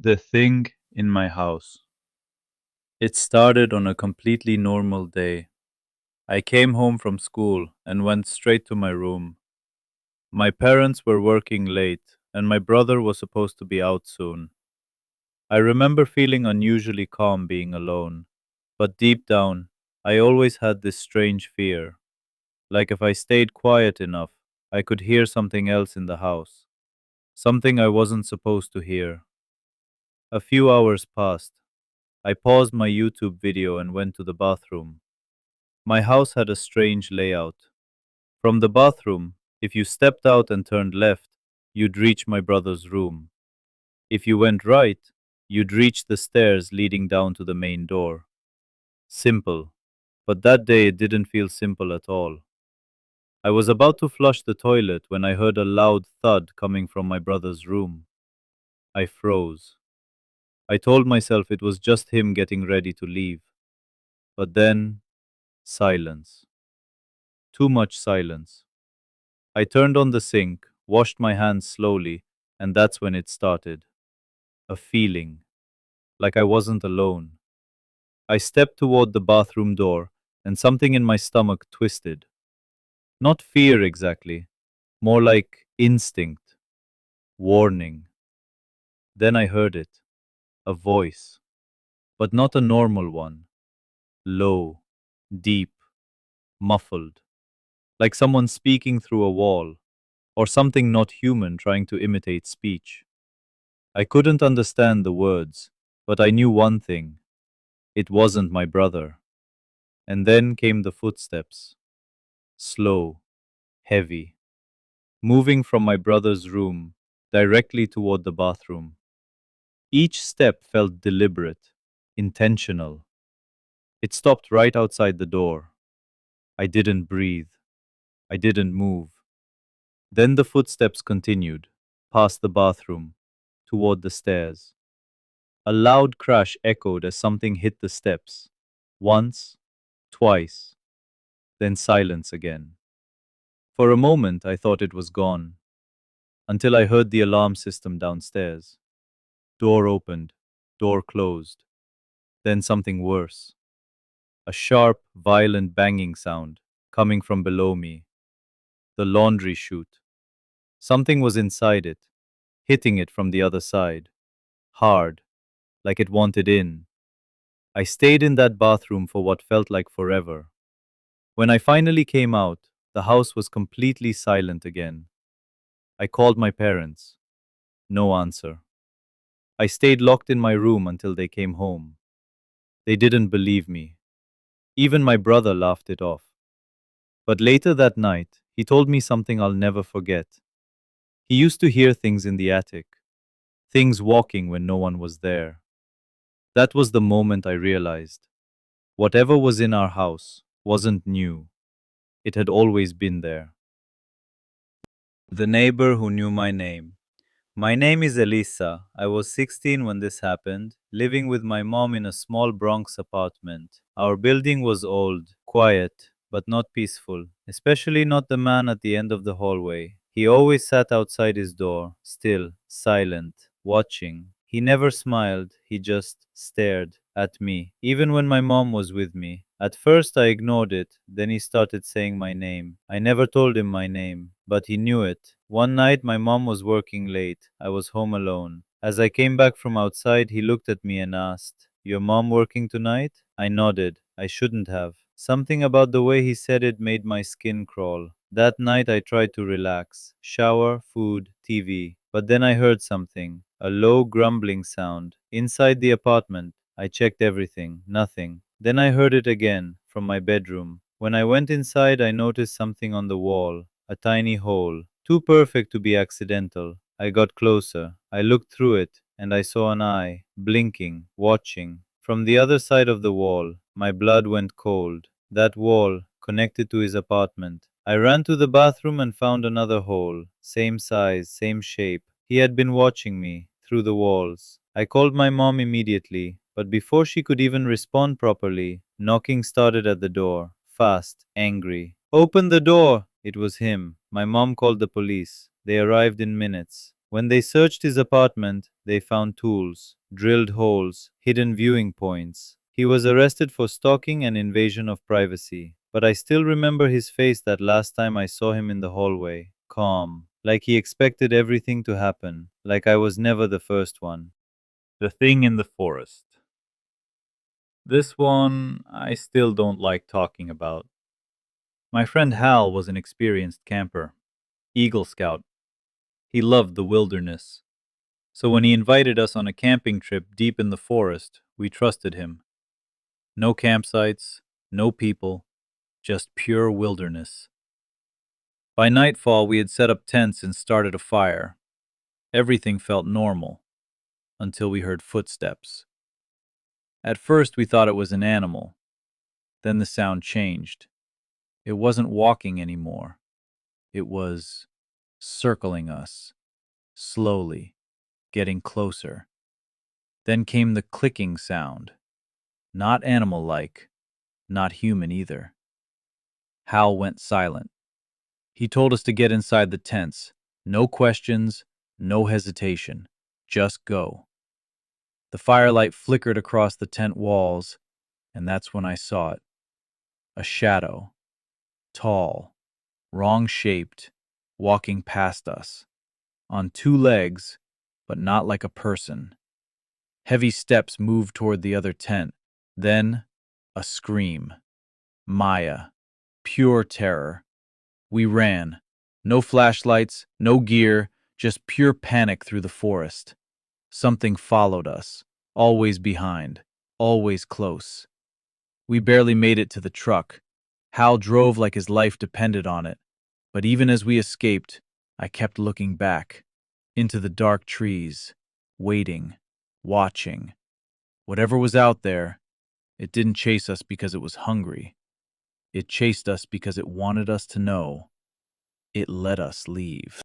The thing in my house. It started on a completely normal day. I came home from school and went straight to my room. My parents were working late, and my brother was supposed to be out soon. I remember feeling unusually calm being alone, but deep down, I always had this strange fear. Like if I stayed quiet enough, I could hear something else in the house, something I wasn't supposed to hear. A few hours passed. I paused my YouTube video and went to the bathroom. My house had a strange layout. From the bathroom, if you stepped out and turned left, you'd reach my brother's room. If you went right, you'd reach the stairs leading down to the main door. Simple. But that day it didn't feel simple at all. I was about to flush the toilet when I heard a loud thud coming from my brother's room. I froze. I told myself it was just him getting ready to leave. But then, silence. Too much silence. I turned on the sink, washed my hands slowly, and that's when it started. A feeling, like I wasn't alone. I stepped toward the bathroom door, and something in my stomach twisted. Not fear exactly, more like instinct, warning. Then I heard it, a voice, but not a normal one. Low, deep, muffled, like someone speaking through a wall, or something not human trying to imitate speech. I couldn't understand the words, but I knew one thing. It wasn't my brother. And then came the footsteps. Slow, heavy, moving from my brother's room directly toward the bathroom. Each step felt deliberate, intentional. It stopped right outside the door. I didn't breathe. I didn't move. Then the footsteps continued, past the bathroom, toward the stairs. A loud crash echoed as something hit the steps. Once, twice, then silence again. For a moment, I thought it was gone, until I heard the alarm system downstairs. Door opened, door closed, then something worse. A sharp, violent banging sound coming from below me. The laundry chute. Something was inside it, hitting it from the other side. Hard, like it wanted in. I stayed in that bathroom for what felt like forever. When I finally came out, the house was completely silent again. I called my parents. No answer. I stayed locked in my room until they came home. They didn't believe me. Even my brother laughed it off. But later that night, he told me something I'll never forget. He used to hear things in the attic, things walking when no one was there. That was the moment I realized whatever was in our house wasn't new. It had always been there. The neighbor who knew my name. My name is Elisa. I was 16 when this happened, living with my mom in a small Bronx apartment. Our building was old, quiet, but not peaceful, especially not the man at the end of the hallway. He always sat outside his door, still, silent, watching. He never smiled, he just stared at me, even when my mom was with me. At first I ignored it, then he started saying my name. I never told him my name, but he knew it. One night my mom was working late. I was home alone. As I came back from outside, he looked at me and asked, "Your mom working tonight?" I nodded. I shouldn't have. Something about the way he said it made my skin crawl. That night I tried to relax. Shower, food, TV. But then I heard something. A low grumbling sound. Inside the apartment. I checked everything. Nothing. Then I heard it again, from my bedroom. When I went inside, I noticed something on the wall. A tiny hole. Too perfect to be accidental. I got closer. I looked through it, and I saw an eye, blinking, watching. From the other side of the wall, my blood went cold. That wall, connected to his apartment. I ran to the bathroom and found another hole. Same size, same shape. He had been watching me, through the walls. I called my mom immediately, but before she could even respond properly, knocking started at the door. Fast, angry. "Open the door!" It was him. My mom called the police. They arrived in minutes. When they searched his apartment, they found tools, drilled holes, hidden viewing points. He was arrested for stalking and invasion of privacy. But I still remember his face that last time I saw him in the hallway. Calm, like he expected everything to happen, like I was never the first one. The thing in the forest. This one I still don't like talking about. My friend Hal was an experienced camper, Eagle Scout. He loved the wilderness. So when he invited us on a camping trip deep in the forest, we trusted him. No campsites, no people, just pure wilderness. By nightfall, we had set up tents and started a fire. Everything felt normal until we heard footsteps. At first, we thought it was an animal. Then the sound changed. It wasn't walking anymore. It was circling us, slowly, getting closer. Then came the clicking sound. Not animal-like, not human either. Hal went silent. He told us to get inside the tents. No questions, no hesitation. Just go. The firelight flickered across the tent walls, and that's when I saw it. A shadow. Tall, wrong-shaped, walking past us. On two legs, but not like a person. Heavy steps moved toward the other tent. Then, a scream. Maya. Pure terror. We ran. No flashlights, no gear, just pure panic through the forest. Something followed us, always behind, always close. We barely made it to the truck. Hal drove like his life depended on it. But even as we escaped, I kept looking back, into the dark trees, waiting, watching. Whatever was out there, it didn't chase us because it was hungry. It chased us because it wanted us to know. It let us leave.